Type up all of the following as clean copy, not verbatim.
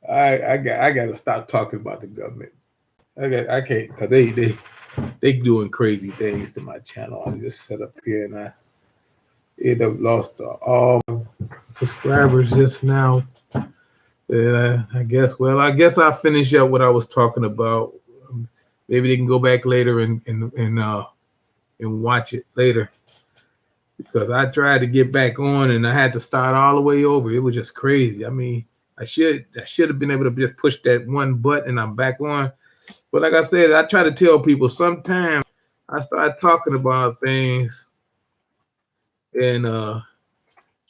I got to stop talking about the government. I can't because they doing crazy things to my channel. I just set up here and I end up lost all subscribers just now. And I guess I'll finish up what I was talking about. Maybe they can go back later and watch it later because I tried to get back on and I had to start all the way over. It was just crazy. I mean, I should have been able to just push that one button and I'm back on. But like I said, I try to tell people sometimes I start talking about things and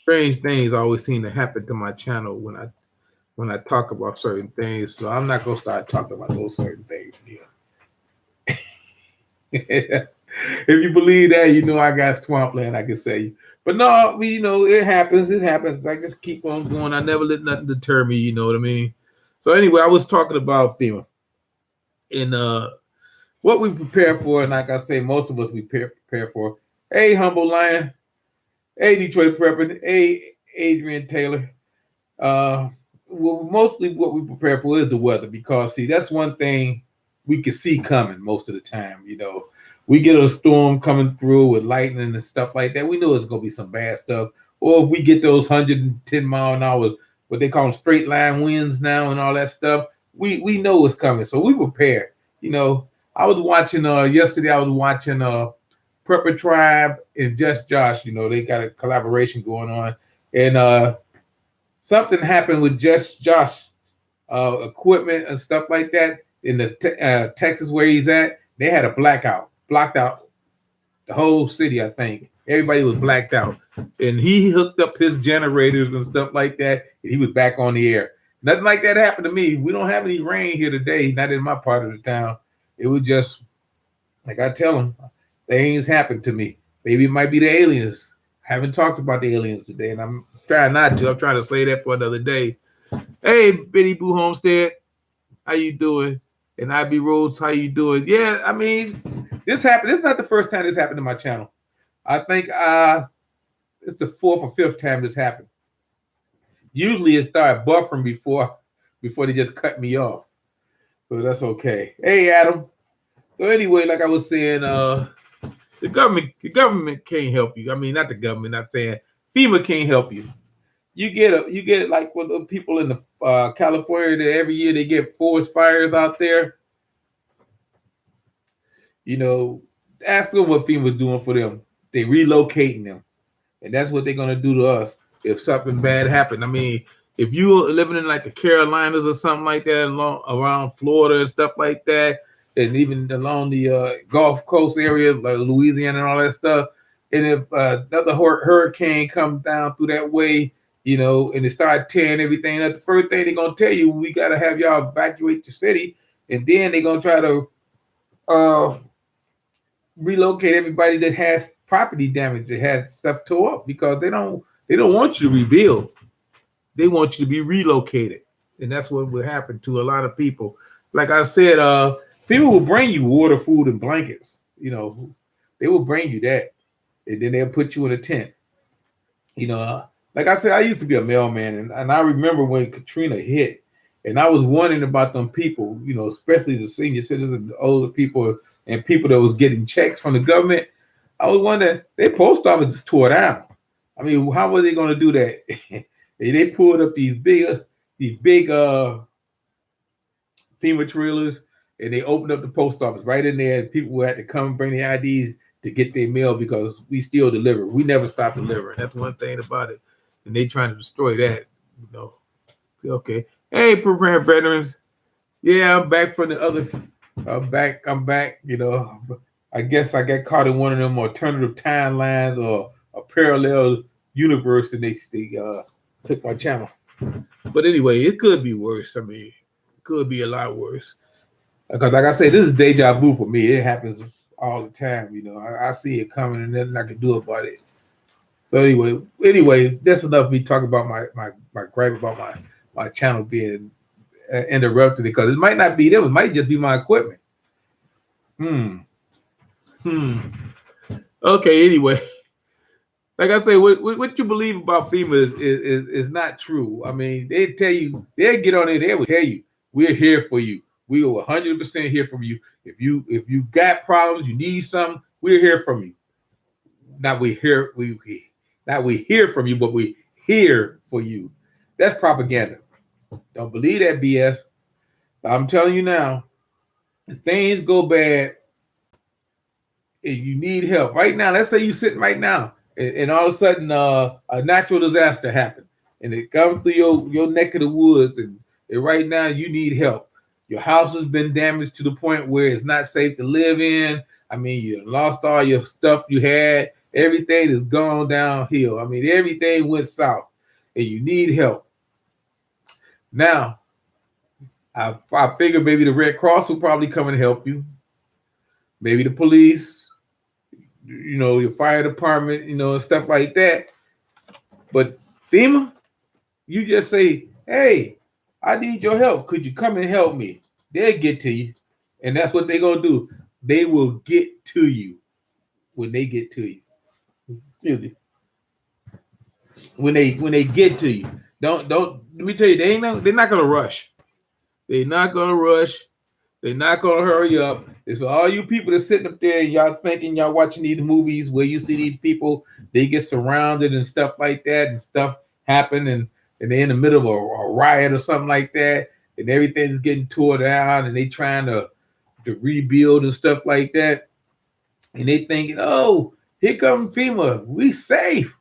strange things always seem to happen to my channel when I talk about certain things. So I'm not gonna start talking about those certain things here. If you believe that, you know I got swampland, I can say. But no, it happens. It happens. I just keep on going. I never let nothing deter me, you know what I mean? So anyway, I was talking about FEMA and what we prepare for, and like I say, most of us we prepare for. Hey, Humble Lion. Hey, Detroit Prepper. Hey, Adrian Taylor. Well, mostly what we prepare for is the weather because see, that's one thing we can see coming most of the time. We get a storm coming through with lightning and stuff like that. We know it's gonna be some bad stuff. Or if we get those 110-mile-an-hour, what they call them straight line winds now and all that stuff, we know it's coming. So we prepare. I was watching yesterday. I was watching Prepper Tribe and Just Josh. They got a collaboration going on, and something happened with Just Josh equipment and stuff like that in the Texas where he's at. They had a blackout, blocked out the whole city. I think everybody was blacked out, and he hooked up his generators and stuff like that. And he was back on the air. Nothing like that happened to me. We don't have any rain here today, not in my part of the town. It was just like I tell them, things happened to me. Maybe it might be the aliens. I haven't talked about the aliens today, and I'm trying not to. I'm trying to say that for another day. Hey, Bitty Boo Homestead, how you doing? And IB Rhodes, how you doing? Yeah, I mean, this happened. This is not the first time this happened to my channel. I think it's the fourth or fifth time this happened. Usually it started buffering before they just cut me off. So that's okay. Hey, Adam. So anyway, like I was saying, the government can't help you. I mean, not the government. Not saying FEMA can't help you. You get it like with the people in the California that every year they get forest fires out there. Ask them what FEMA's doing for them. They relocating them, and that's what they're gonna do to us if something bad happened. I mean, if you are living in like the Carolinas or something like that, around Florida and stuff like that, and even along the Gulf Coast area like Louisiana and all that stuff, and if another hurricane comes down through that way, and they start tearing everything up, the first thing they're gonna tell you, we gotta have y'all evacuate the city, and then they're gonna try to relocate everybody that has property damage, that had stuff tore up, because they don't want you to rebuild. They want you to be relocated, and that's what will happen to a lot of people. Like I said, people will bring you water, food, and blankets. They will bring you that, and then they'll put you in a tent. Like I said, I used to be a mailman, and I remember when Katrina hit, and I was wondering about them people, especially the senior citizens, the older people, and people that was getting checks from the government. I was wondering, their post office is tore down. I mean, how were they going to do that? They pulled up these big FEMA trailers, and they opened up the post office right in there. And people had to come and bring their IDs to get their mail because we still deliver. We never stop delivering. That's one thing about it. And they trying to destroy that. Okay. Hey, program veterans. Yeah, I'm back from the other. I'm back. I guess I got caught in one of them alternative timelines or a parallel universe, and they took my channel. But anyway, it could be worse. I mean, it could be a lot worse. Because like I say, this is deja vu for me. It happens all the time. I see it coming, and nothing I can do about it. So anyway, that's enough of me talking about my gripe about my channel being interrupted, because it might not be them. It might just be my equipment. Okay. Anyway, like I say, what you believe about FEMA is not true. I mean, they tell you, they'll get on it, they will tell you, we're here for you. We are 100% here from you. If you got problems, you need something, we're here from you. Not we hear not we hear from you, but we hear for you. That's propaganda. Don't believe that BS. I'm telling you now, if things go bad and you need help right now, let's say you're sitting right now, and all of a sudden a natural disaster happened, and it comes through your neck of the woods, and right now you need help. Your house has been damaged to the point where it's not safe to live in. I mean, you lost all your stuff you had. Everything is gone downhill. I mean, everything went south, and you need help. Now, I figure maybe the Red Cross will probably come and help you. Maybe the police, your fire department, and stuff like that. But FEMA, you just say, hey, I need your help. Could you come and help me? They'll get to you. And that's what they're going to do. They will get to you when they get to you. When they get to you. Don't let me tell you, they're not gonna rush. They're not gonna rush. They're not gonna hurry up. It's all you people that's sitting up there, y'all thinking y'all watching these movies where you see these people, they get surrounded and stuff like that, and stuff happen, and they're in the middle of a riot or something like that, and everything's getting torn down, and they trying to rebuild and stuff like that, and they thinking, oh, here comes FEMA, we safe.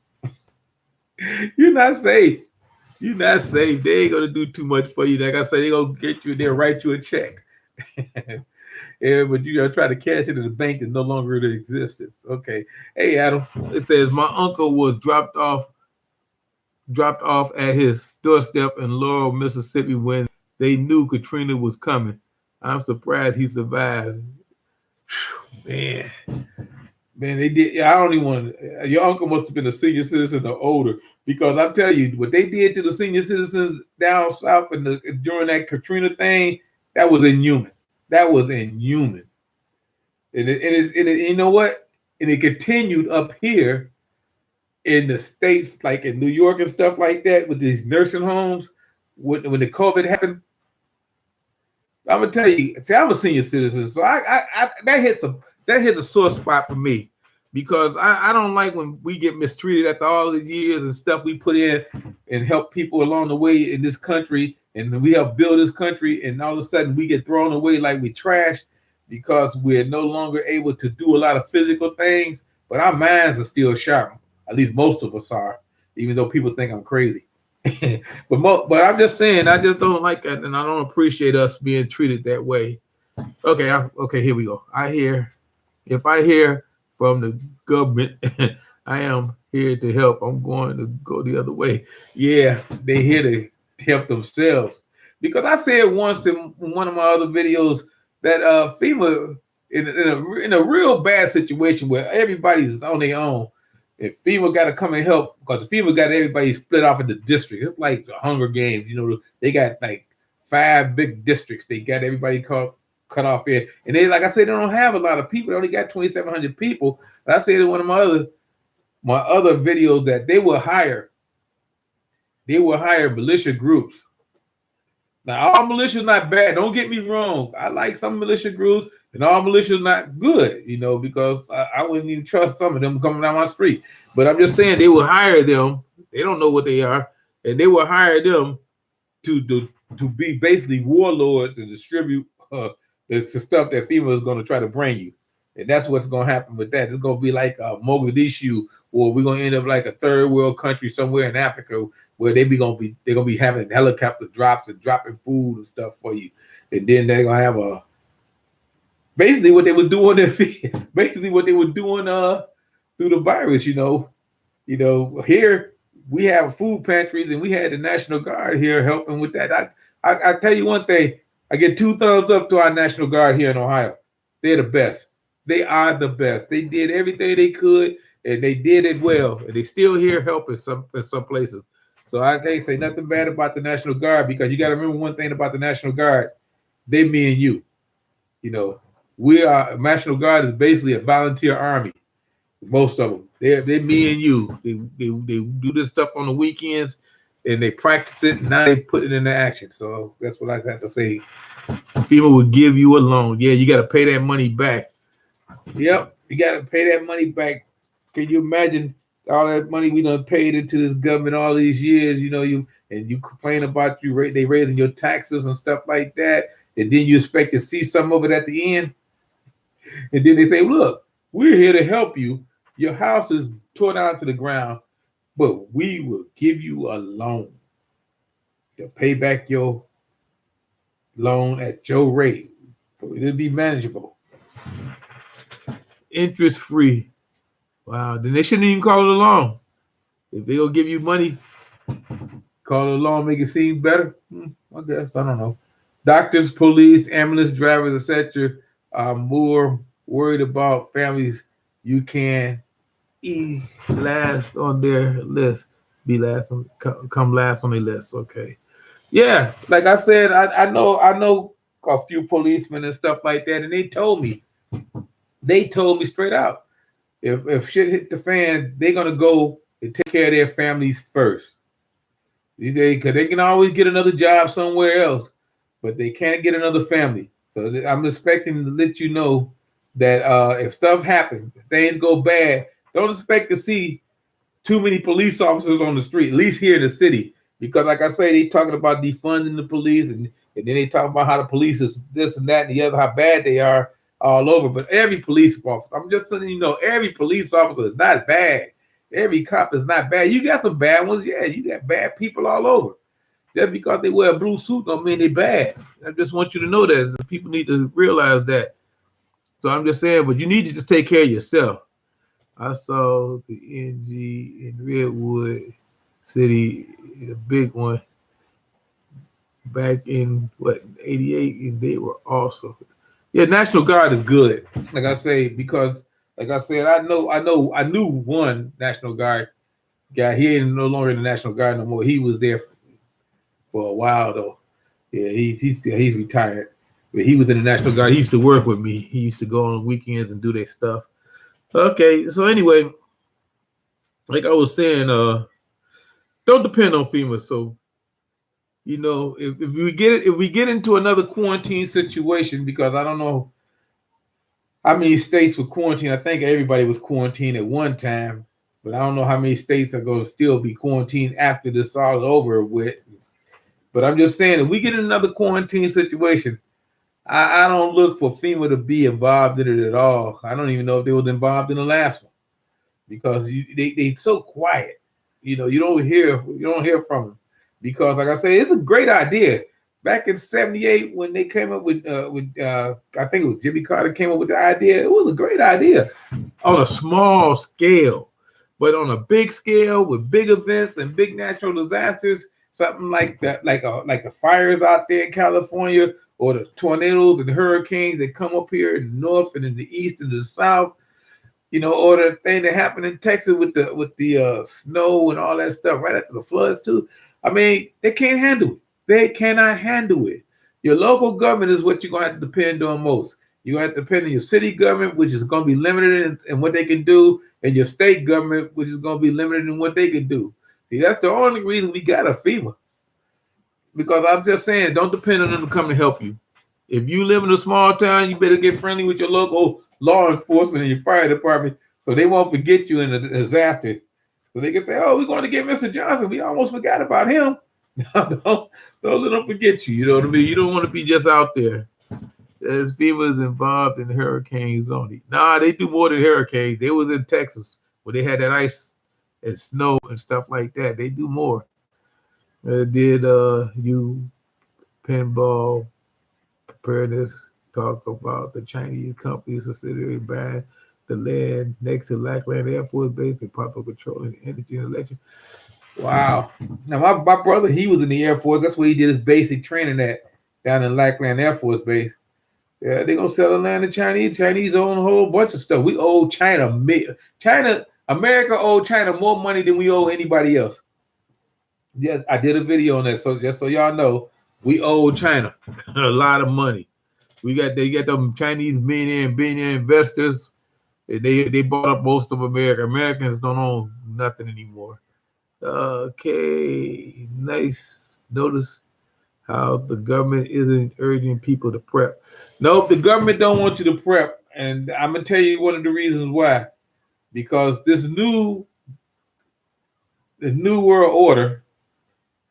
You're not safe. You're not safe. They ain't gonna do too much for you. Like I said, they're gonna get you, they'll write you a check. Yeah, but you gotta try to cash it in the bank is no longer in existence. Okay. Hey Adam, it says my uncle was dropped off at his doorstep in Laurel, Mississippi when they knew Katrina was coming. I'm surprised he survived. Man, they did. Yeah, I don't even want. Your uncle must have been a senior citizen or older, because I'm telling you, what they did to the senior citizens down south during that Katrina thing, that was inhuman. That was inhuman. And you know what? And it continued up here in the states, like in New York and stuff like that, with these nursing homes. When the COVID happened, I'm gonna tell you. See, I'm a senior citizen, so I that hits a sore spot for me, because I don't like when we get mistreated after all the years and stuff we put in and help people along the way in this country, and we help build this country, and all of a sudden we get thrown away like we trash because we're no longer able to do a lot of physical things, but our minds are still sharp. At least most of us are, even though people think I'm crazy. but I'm just saying, I just don't like that, and I don't appreciate us being treated that way. Okay, here we go. If I hear from the government, I am here to help. I'm going to go the other way. Yeah, they're here to help themselves. Because I said once in one of my other videos that FEMA in a real bad situation where everybody's on their own, and FEMA got to come and help, because FEMA got everybody split off into districts. It's like the Hunger Games. They got like 5 big districts. They got everybody cut off here, and they, like I said, they don't have a lot of people. They only got 2,700 people. And I said in one of my other videos that they will hire militia groups. Now, all militia is not bad. Don't get me wrong. I like some militia groups, and all militia is not good, because I wouldn't even trust some of them coming down my street. But I'm just saying they will hire them. They don't know what they are, and they will hire them to be basically warlords and distribute the stuff that FEMA is going to try to bring you. And that's what's going to happen with that. It's going to be like Mogadishu, or we're going to end up like a third world country somewhere in Africa, where they're going to be having helicopter drops and dropping food and stuff for you. And then they're going to have basically what they were doing through the virus, Here we have food pantries, and we had the National Guard here helping with that. I tell you one thing, I get 2 thumbs up to our National Guard here in Ohio. They're the best. They are the best. They did everything they could, and they did it well. And they still here helping in some places. So I can't say nothing bad about the National Guard, because you got to remember one thing about the National Guard. They, me and you. We are, National Guard is basically a volunteer army. Most of them, they're me and you. They do this stuff on the weekends, and they practice it. And now they put it into action. So that's what I have to say. FEMA will give you a loan. Yeah, you got to pay that money back. Yep, you got to pay that money back. Can you imagine all that money we done paid into this government all these years? You complain about they raising your taxes and stuff like that, and then you expect to see some of it at the end, and then they say, "Look, we're here to help you. Your house is torn down to the ground, but we will give you a loan to pay back your loan at your rate. It'll be manageable, interest free." Wow, then they shouldn't even call it a loan. If they gonna give you money, call it a loan, make it seem better. I guess I don't know. Doctors, police, ambulance drivers, etc., are more worried about families you can last on their list. Be last on, come last on their list. Okay. Yeah, like I said, I know a few policemen and stuff like that, and they told me straight out, if shit hit the fan, they're gonna go and take care of their families first. Because they can always get another job somewhere else, but they can't get another family. So I'm expecting to let you know that if stuff happens, if things go bad, don't expect to see too many police officers on the street, at least here in the city. Because like I say, they talking about defunding the police, and then they talk about how the police is this and that and the other, how bad they are all over. But every police officer, I'm just letting you know, every police officer is not bad. Every cop is not bad. You got some bad ones. Yeah, you got bad people all over. Just because they wear a blue suit don't mean they're bad. I just want you to know that. People need to realize that. So I'm just saying, but you need to just take care of yourself. I saw the NG in Redwood City, the big one, back in '88, and they were awesome. Yeah, National Guard is good. Like I say, because like I said, I knew one National Guard guy. He ain't no longer in the National Guard no more. He was there for a while though. Yeah, he's retired. But he was in the National Guard. He used to work with me. He used to go on weekends and do their stuff. Okay, so anyway, like I was saying, don't depend on FEMA. So, if we get into another quarantine situation, because I don't know how many states were quarantined. I think everybody was quarantined at one time, but I don't know how many states are going to still be quarantined after this all over with. But I'm just saying, if we get in another quarantine situation, I don't look for FEMA to be involved in it at all. I don't even know if they was involved in the last one, because they so quiet. You don't hear from them, because like I say, it's a great idea. Back in '78, when they came up with I think it was Jimmy Carter came up with the idea. It was a great idea on a small scale, but on a big scale with big events and big natural disasters, something like that, like the fires out there in California, or the tornadoes and hurricanes that come up here in the north and in the east and the south, or the thing that happened in Texas with the snow and all that stuff right after the floods too. I mean, they can't handle it. They cannot handle it. Your local government is what you're going to have to depend on most. You're going to have to depend on your city government, which is going to be limited in what they can do, and your state government, which is going to be limited in what they can do. See, that's the only reason we got a FEMA. Because I'm just saying, don't depend on them to come and help you. If you live in a small town, you better get friendly with your local law enforcement and your fire department, so they won't forget you in a disaster. So they can say, "Oh, we're going to get Mr. Johnson. We almost forgot about him." don't let them forget you. You know what I mean? You don't want to be just out there. As FEMA is involved in hurricanes only. Nah, they do more than hurricanes. They was in Texas where they had that ice and snow and stuff like that. They do more. Did you pinball preparedness talk about the Chinese company subsidiary buying the land next to Lackland Air Force Base and Papa controlling energy and electric? Wow. Now my brother, he was in the Air Force. That's where he did his basic training at, down in Lackland Air Force Base. Yeah, they're gonna sell the land to Chinese. Chinese own a whole bunch of stuff. We owe America owed China more money than we owe anybody else. Yes, I did a video on that. So just so y'all know, we owe China a lot of money. They got them Chinese billionaire investors They bought up most of America. Americans don't own nothing anymore. Okay, nice. Notice how the government isn't urging people to prep. Nope, the government don't want you to prep, and I'm gonna tell you one of the reasons why. Because the new world order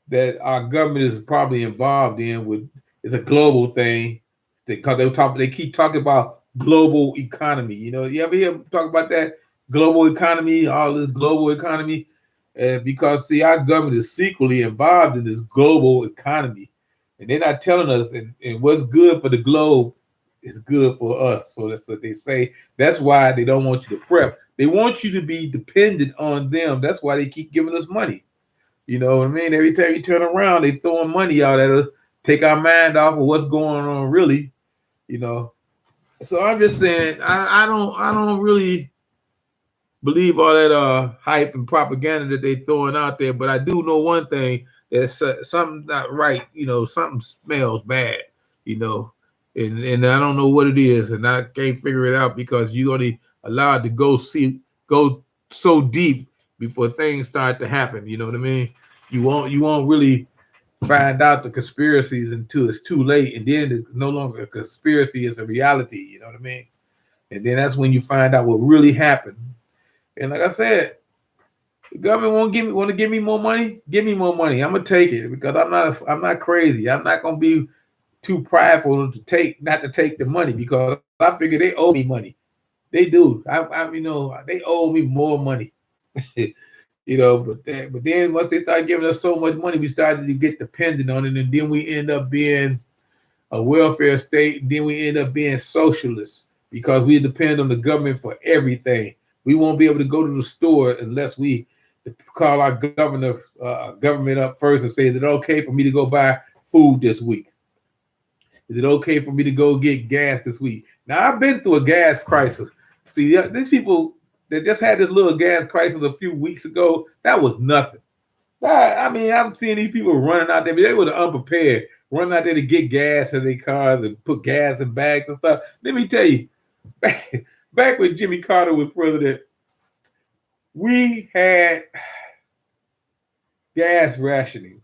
that our government is probably involved in with is a global thing. Because they keep talking about global economy. You know, you ever hear them talk about that global economy, all this global economy? Because see, our government is secretly involved in this global economy, and they're not telling us. And what's good for the globe is good for us. So that's what they say. That's why they don't want you to prep. They want you to be dependent on them. That's why they keep giving us money. You know what I mean? Every time you turn around, they throwing money out at us, take our mind off of what's going on really, you know. So I'm just saying, I don't really believe all that hype and propaganda that they throwing out there, but I do know one thing, that something's not right, you know, something smells bad, you know, and I don't know what it is, and I can't figure it out because you only allowed to go so deep before things start to happen. You know what I mean? You won't really find out the conspiracies until it's too late, and then it's no longer a conspiracy; it's a reality. You know what I mean? And then that's when you find out what really happened. And like I said, the government want to give me more money. Give me more money. I'm gonna take it because I'm not crazy. I'm not gonna be too prideful to not to take the money because I figure they owe me money. They do. They owe me more money. But then once they start giving us so much money, we started to get dependent on it, and then we end up being a welfare state, and then we end up being socialists because we depend on the government for everything. We won't be able to go to the store unless we call our government up first and say, is it okay for me to go buy food this week? Is it okay for me to go get gas this week? Now, I've been through a gas crisis. See, these people that just had this little gas crisis a few weeks ago, that was nothing. I mean, I'm seeing these people running out there, but they were unprepared, running out there to get gas in their cars and put gas in bags and stuff. Let me tell you, back when Jimmy Carter was president, we had gas rationing.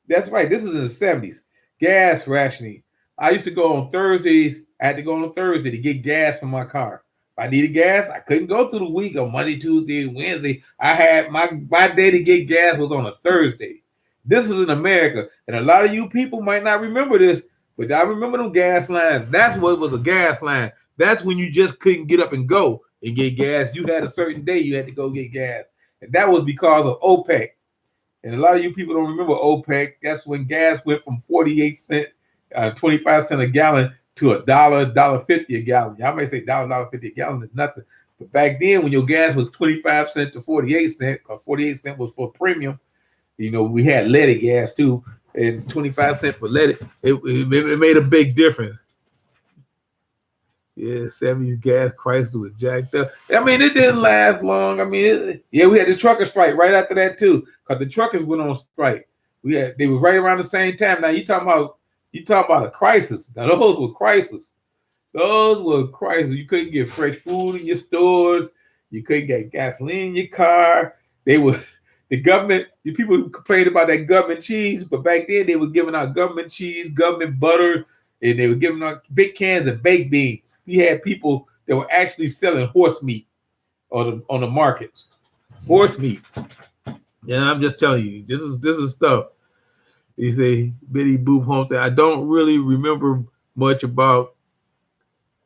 That's right. This is in the 70s. Gas rationing. I used to go on Thursdays. I had to go on a Thursday to get gas for my car. If I needed gas, I couldn't go through the week on Monday, Tuesday, Wednesday. I had my day to get gas was on a Thursday. This is in America. And a lot of you people might not remember this, but I remember them gas lines. That's what was a gas line. That's when you just couldn't get up and go and get gas. You had a certain day you had to go get gas. And that was because of OPEC. And a lot of you people don't remember OPEC. That's when gas went from 48 cents, 25 cents a gallon to $1.50 a gallon. Y'all may say $1.50 a gallon is nothing. But back then, when your gas was 25 cents to 48 cents, because 48 cents was for premium, you know, we had leaded gas too, and 25 cents for leaded. It made a big difference. Yeah, 70s gas crisis was jacked up. I mean, it didn't last long. I mean, we had the trucker strike right after that too, because the truckers went on strike. They were right around the same time. Now you talking about a crisis. Now those were crises. Those were crises. You couldn't get fresh food in your stores. You couldn't get gasoline in your car. The government. The people complained about that government cheese, but back then they were giving out government cheese, government butter, and they were giving out big cans of baked beans. We had people that were actually selling horse meat on the markets. Horse meat. Yeah, I'm just telling you, this is stuff. He say, Betty Boop Holmes said, I don't really remember much about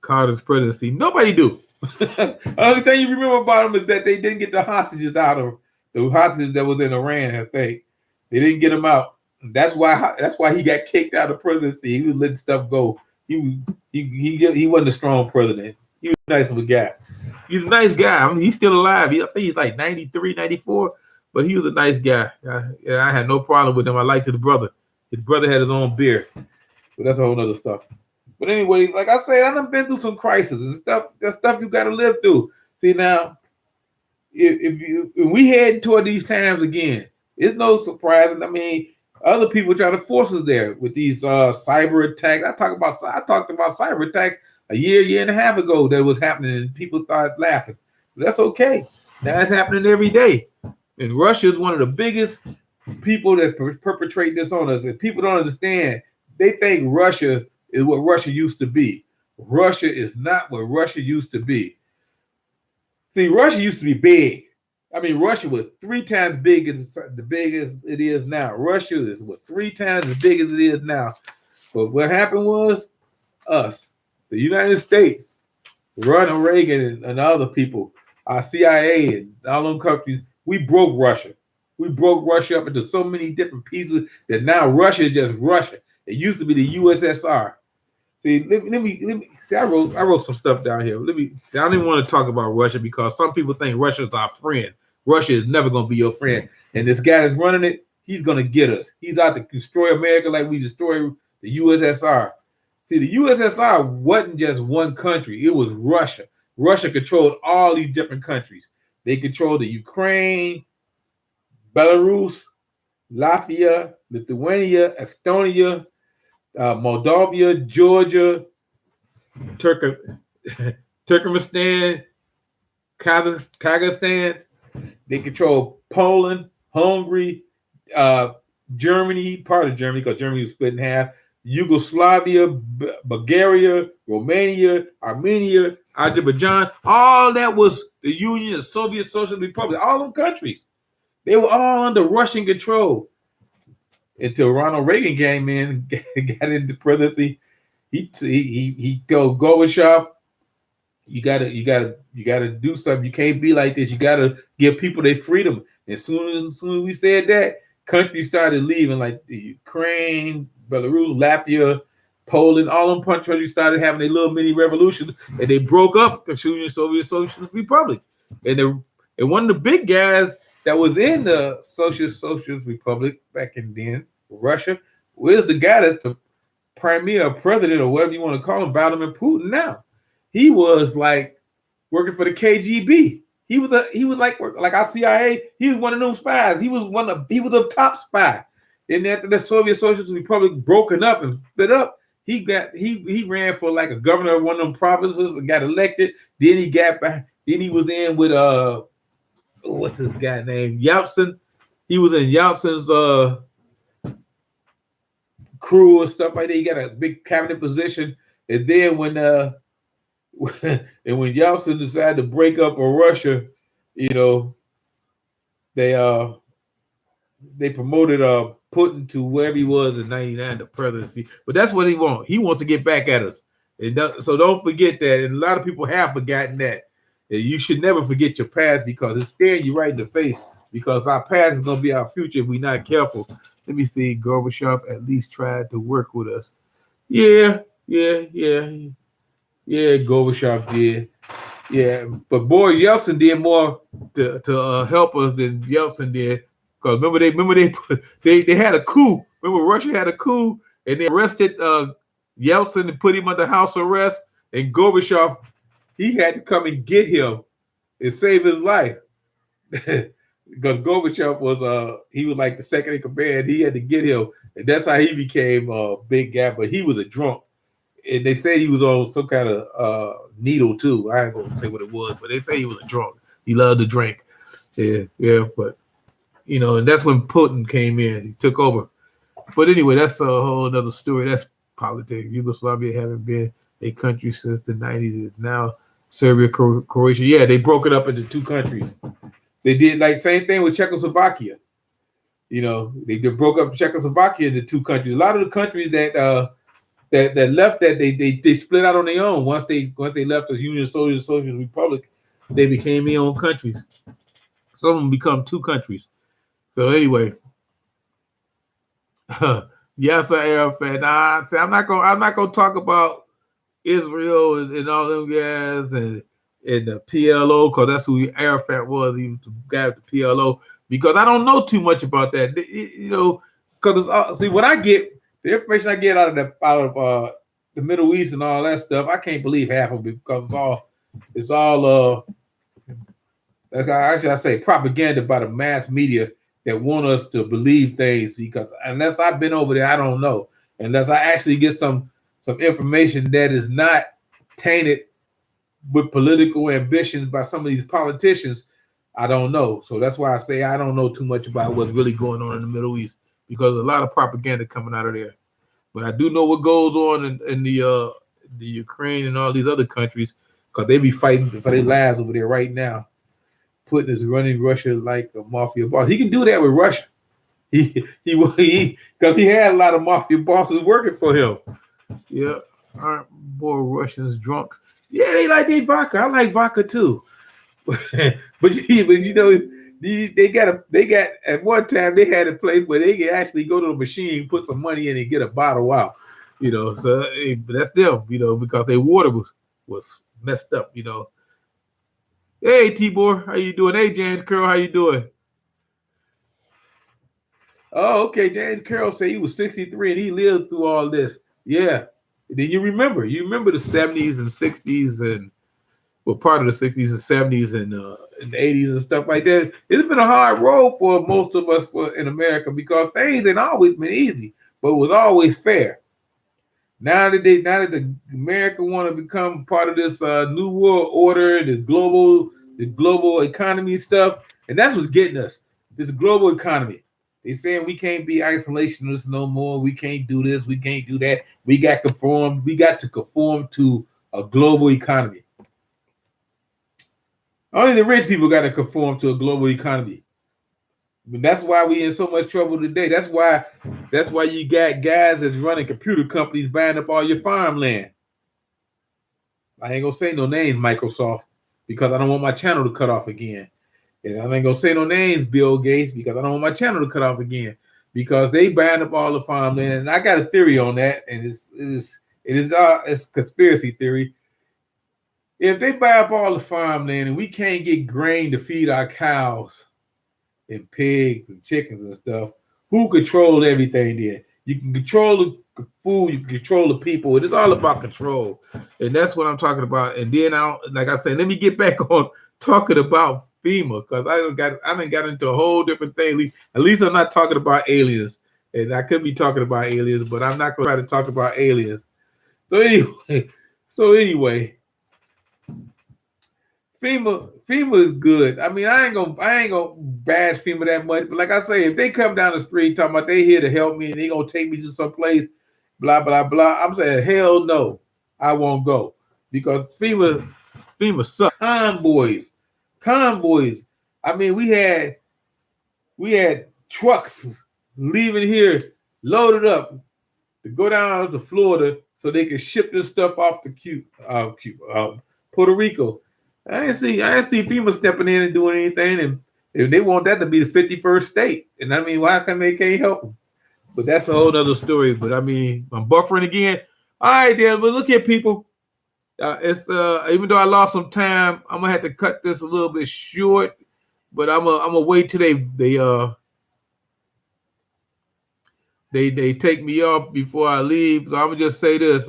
Carter's presidency. Nobody do. The only thing you remember about him is that they didn't get the hostages out of the hostages that was in Iran. I think they didn't get them out. That's why he got kicked out of presidency. He was letting stuff go. He wasn't a strong president. He was nice of a guy. He's a nice guy. I mean, he's still alive. I think he's like 93, 94, but he was a nice guy. I had no problem with him. I liked his brother. His brother had his own beer, but that's a whole other stuff. But anyway, like I said, I done been through some crises and stuff. That stuff you got to live through. See now, if we head toward these times again, it's no surprise. I mean, other people try to force us there with these cyber attacks. I talked about cyber attacks a year and a half ago that was happening, and people started laughing. But that's okay. Now it's happening every day. And Russia is one of the biggest people that perpetrate this on us. And people don't understand. They think Russia is what Russia used to be. Russia is not what Russia used to be. See, Russia used to be big. I mean, Russia was 3 times big as the biggest it is now. Russia is what 3 times as big as it is now. But what happened was us, the United States, Ronald Reagan and other people, our CIA and all them countries, we broke Russia. We broke Russia up into so many different pieces that now Russia is just Russia. It used to be the USSR. See, let me see. I wrote some stuff down here. Let me see. I don't even want to talk about Russia because some people think Russia is our friend. Russia is never going to be your friend. And this guy that's running it, he's going to get us. He's out to destroy America like we destroyed the USSR. See, the USSR wasn't just one country. It was Russia. Russia controlled all these different countries. They controlled the Ukraine, Belarus, Latvia, Lithuania, Estonia, Moldavia, Georgia, Turkmenistan, Kazakhstan. They control Poland, Hungary, Germany, part of Germany because Germany was split in half, Yugoslavia, Bulgaria, Romania, Armenia, Azerbaijan. All that was the Union of Soviet Socialist Republic. All them countries. They were all under Russian control until Ronald Reagan came in, got into presidency. He told Gorbachev, you gotta do something. You can't be like this. You gotta give people their freedom. As soon as we said that, countries started leaving, like the Ukraine, Belarus, Latvia, Poland. All them countries started having a little mini revolution, and they broke up the Union Soviet Socialist Republic. And one of the big guys that was in the Socialist Republic back in then, Russia, was the guy that's the premier president or whatever you want to call him, Vladimir Putin. Now, he was like working for the KGB. He was like our CIA. He was one of them spies. He was a top spy. And after the Soviet Socialist Republic broken up and split up, he ran for like a governor of one of them provinces and got elected. Then he got back. Then he was in with what's his guy name? Yeltsin. He was in Yeltsin's crew and stuff like that. He got a big cabinet position. And then when Yeltsin decided to break up with Russia, they promoted Putin to wherever he was in '99, the presidency. But that's what he wants. He wants to get back at us. So don't forget that. And a lot of people have forgotten that. And you should never forget your past because it's staring you right in the face. Because our past is going to be our future if we're not careful. Let me see. Gorbachev at least tried to work with us. Yeah. Gorbachev did. Yeah, but boy, Yeltsin did more to help us than Yeltsin did. Because remember they had a coup. Remember Russia had a coup and they arrested Yeltsin and put him under house arrest. And Gorbachev, he had to come and get him and save his life. Because Gorbachev was he was like the second in command. He had to get him, and that's how he became a big guy. But he was a drunk. And they said he was on some kind of needle too. I ain't gonna say what it was, but they say he was a drunk. He loved to drink. Yeah. But and that's when Putin came in. He took over. But anyway, that's a whole other story. That's politics. Yugoslavia haven't been a country since the '90s. It's now Serbia, Croatia. Yeah, they broke it up into two countries. They did like same thing with Czechoslovakia. They broke up Czechoslovakia into two countries. A lot of the countries that left that they split out on their own. Once they left the Union Soviet Socialist Republic, they became their own countries. Some of them become two countries. So anyway, Yasser Arafat. I'm not gonna talk about Israel and all them guys and the PLO because that's who Arafat was. He was the guy with the PLO because I don't know too much about that. Because see what I get. The information I get out of the Middle East and all that stuff, I can't believe half of it because it's all actually I say propaganda by the mass media that want us to believe things because unless I've been over there, I don't know. Unless I actually get some information that is not tainted with political ambitions by some of these politicians, I don't know. So that's why I say I don't know too much about what's really going on in the Middle East, because there's a lot of propaganda coming out of there. But I do know what goes on in the Ukraine and all these other countries, because they be fighting for their lives over there right now. Putin is running Russia like a mafia boss. He can do that with Russia. Because he had a lot of mafia bosses working for him. Yeah, aren't more Russians drunks? Yeah, they like their vodka. I like vodka too. but you know, they got at one time they had a place where they could actually go to the machine, put some money in, and get a bottle out. You know, so that's them. You know, because their water was messed up. You know. Hey Tibor, how you doing? Hey James Curl, how you doing? Oh, okay. James Carroll said he was 63 and he lived through all this. Yeah. Then you remember the 70s and 60s and well, part of the 60s and 70s and the 80s and stuff like that. It's been a hard road for most of us in America, because things ain't always been easy, but it was always fair. Now that the America want to become part of this new world order, this global economy stuff, and that's what's getting us. This global economy. They saying we can't be isolationists no more. We can't do this. We can't do that. We got to conform to a global economy. Only the rich people got to conform to a global economy. But that's why we in so much trouble today. That's why you got guys that's running computer companies buying up all your farmland. I ain't gonna say no names, Microsoft, because I don't want my channel to cut off again. And I ain't gonna say no names, Bill Gates, because I don't want my channel to cut off again, because they banned up all the farmland. And I got a theory on that, and it's conspiracy theory. If they buy up all the farmland and we can't get grain to feed our cows and pigs and chickens and stuff, who controls everything then? You can control the food, you can control the people. It is all about control. And that's what I'm talking about. And then like I said, let me get back on talking about FEMA, because I done got into a whole different thing. At least I'm not talking about aliens. And I could be talking about aliens, but I'm not gonna try to talk about aliens. So anyway, FEMA is good. I mean, I ain't gonna bash FEMA that much, but like I say, if they come down the street talking about they here to help me and they gonna take me to some place, blah blah blah, I'm saying hell no, I won't go, because FEMA sucks. Convoys. I mean, we had trucks leaving here loaded up to go down to Florida so they could ship this stuff off to Puerto Rico. I didn't see FEMA stepping in and doing anything, and if they want that to be the 51st state, and I mean, why come they can't help them? But that's a whole other story. But I mean, I'm buffering again. All right, then. But look at people. It's even though I lost some time, I'm gonna have to cut this a little bit short. But I'm gonna wait till they take me off before I leave. So I'm gonna just say this.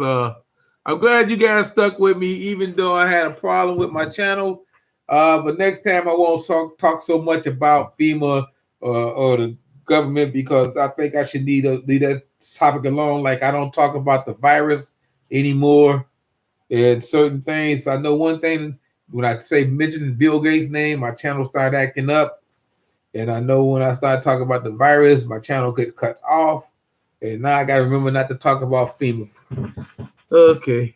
I'm glad you guys stuck with me, even though I had a problem with my channel. But next time I won't talk so much about FEMA or the government, because I think I should leave that topic alone. Like, I don't talk about the virus anymore and certain things. I know one thing, when I mention Bill Gates' name, my channel started acting up. And I know when I start talking about the virus, my channel gets cut off. And now I got to remember not to talk about FEMA. Okay.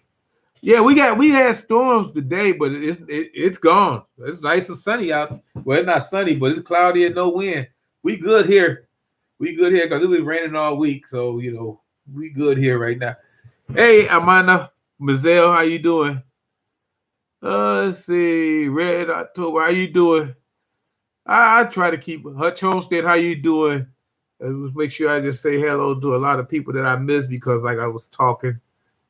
Yeah, we had storms today, but it's gone. It's nice and sunny out. Well, it's not sunny, but it's cloudy and no wind. We good here. Because it was raining all week. So, you know, we good here right now. Hey, Amanda Mazel, how you doing? Let's see. Red October, how you doing? I try to keep Hutch Homestead, how you doing? Let's make sure I just say hello to a lot of people that I missed, because like I was talking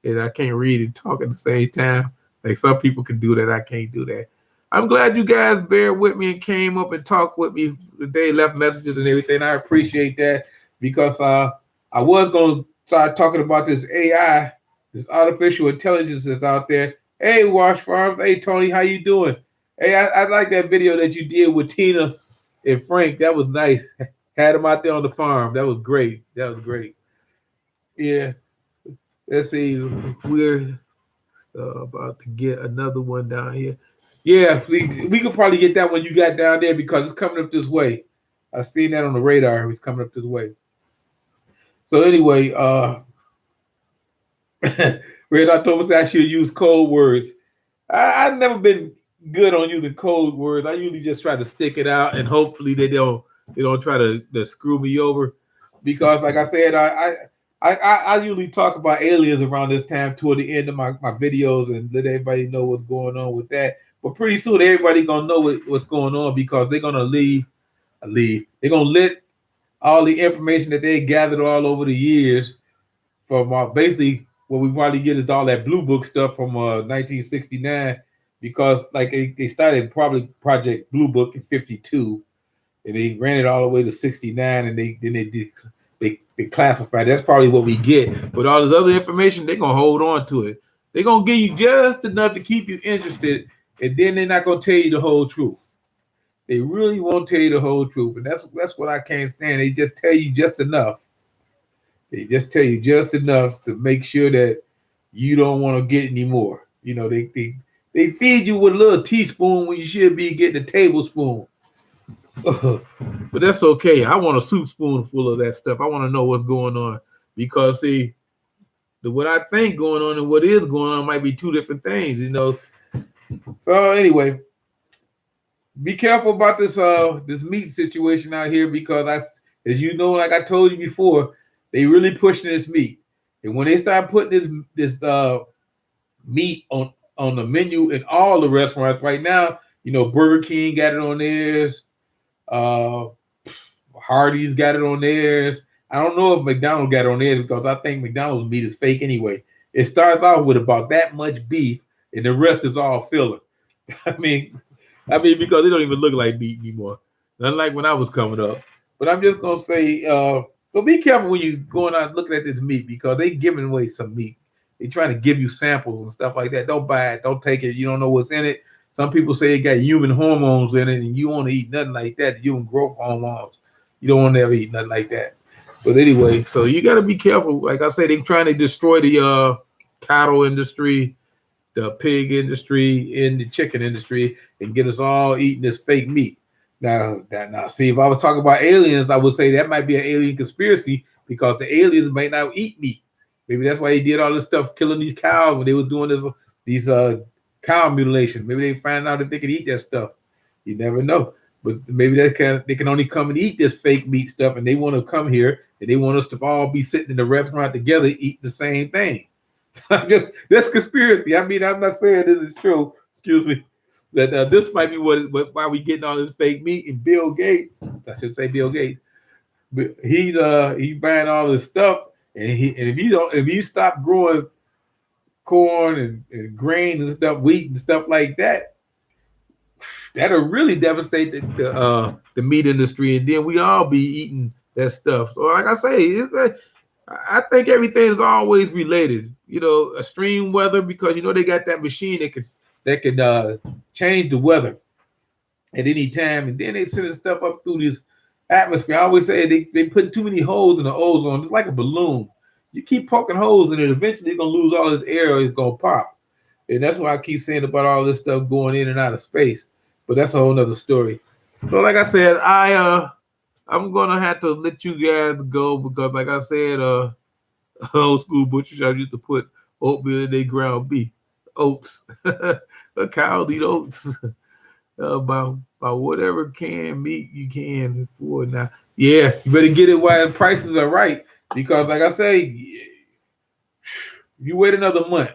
and I can't read and talk at the same time. Like some people can do that. I can't do that. I'm glad you guys bear with me and came up and talked with me today, left messages and everything. I appreciate that, because I was going to start talking about this AI, this artificial intelligence that's out there. Hey, Wash Farms. Hey, Tony, how you doing? Hey, I like that video that you did with Tina and Frank. That was nice. Had them out there on the farm. That was great. Yeah. Let's see. About to get another one down here. Yeah, we could probably get that one you got down there because it's coming up this way. I seen that on the radar. It's coming up this way. So anyway, Red October said I should use code words. I've never been good on using code words. I usually just try to stick it out and hopefully they don't try to screw me over. Because like I said, I usually talk about aliens around this time toward the end of my videos and let everybody know what's going on with that. But pretty soon everybody gonna know what's going on because they're gonna leave. They're gonna let all the information that they gathered all over the years from basically what we probably get is all that blue book stuff from 1969 because like they started probably Project Blue Book in 52 and they ran it all the way to 69 and they classified. That's probably what we get. But all this other information, they're gonna hold on to it. They're gonna give you just enough to keep you interested, and then they're not gonna tell you the whole truth. They really won't tell you the whole truth, and that's what I can't stand. They just tell you just enough. They just tell you just enough to make sure that you don't want to get any more. They feed you with a little teaspoon when you should be getting a tablespoon. But that's okay. I want a soup spoonful of that stuff. I want to know what's going on because see, what I think going on and what is going on might be two different things. So anyway, be careful about this meat situation out here because as you know, like I told you before, they really pushing this meat, and when they start putting this meat on the menu in all the restaurants right now, Burger King got it on theirs. Hardee's got it on theirs. I don't know if McDonald's got it on theirs because I think McDonald's meat is fake anyway. It starts off with about that much beef, and the rest is all filler. I mean, because they don't even look like meat anymore. Unlike when I was coming up. But I'm just gonna say, so be careful when you're going out looking at this meat because they giving away some meat. They trying to give you samples and stuff like that. Don't buy it. Don't take it. You don't know what's in it. Some people say it got human hormones in it, and you want to eat nothing like that. Human growth hormones. You don't want to ever eat nothing like that. But anyway, so you got to be careful. Like I said, they're trying to destroy the cattle industry, the pig industry, and the chicken industry, and get us all eating this fake meat. Now, see, if I was talking about aliens, I would say that might be an alien conspiracy because the aliens might not eat meat. Maybe that's why they did all this stuff, killing these cows when they were doing these cow mutilation. Maybe they find out that they could eat that stuff. You never know. But maybe they can only come and eat this fake meat stuff, and they want to come here and they want us to all be sitting in the restaurant together, eating the same thing. So that's conspiracy. I mean, I'm not saying this is true. Excuse me. That this might be why we getting all this fake meat. And Bill Gates, I should say Bill Gates, but he's buying all this stuff, and if you stop growing corn and grain and stuff, wheat and stuff like that, that'll really devastate the meat industry, and then we all be eating that stuff. So, like I say, I think everything is always related. Extreme weather because they got that machine that can change the weather at any time, and then they send stuff up through this atmosphere. I always say they put too many holes in the ozone. It's like a balloon. You keep poking holes in it, eventually you're gonna lose all this air. It's gonna pop, and that's why I keep saying about all this stuff going in and out of space. But that's a whole nother story. So, like I said, I'm gonna have to let you guys go because, like I said, old school butcher shop used to put oatmeal in their ground beef, oats. A cow eat oats. About whatever canned meat you can afford now. Yeah, you better get it while the prices are right because, like I say, you wait another month.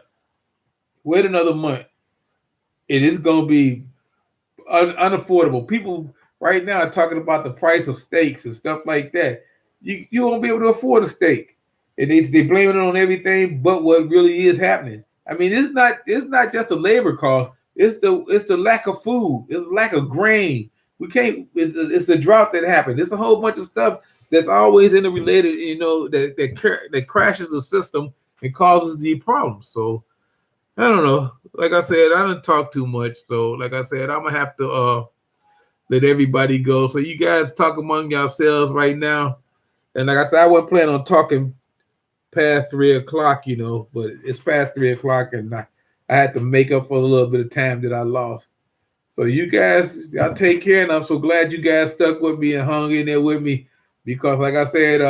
It is gonna be unaffordable. People right now are talking about the price of steaks and stuff like that. You won't be able to afford a steak, and they blame it on everything but what really is happening. I mean, it's not just a labor cost. It's the lack of food. It's the lack of grain. We can't. It's the drought that happened. It's a whole bunch of stuff that's always interrelated. That crashes the system and causes the problems. So I don't know. Like I said, I didn't talk too much. So like I said, I'm gonna have to let everybody go. So you guys talk among yourselves right now. And like I said, I wasn't planning on talking past 3 o'clock, but it's past 3 o'clock, and I had to make up for a little bit of time that I lost. So you guys, y'all take care, and I'm so glad you guys stuck with me and hung in there with me because, like I said,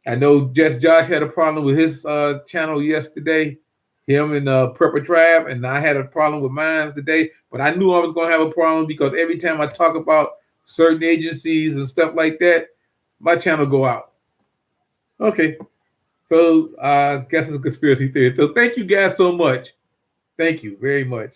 I know just Josh had a problem with his channel yesterday, him and Prepper Tribe, and I had a problem with mine today. But I knew I was going to have a problem because every time I talk about certain agencies and stuff like that, my channel go out. Okay, so I guess it's a conspiracy theory. So thank you guys so much. Thank you very much.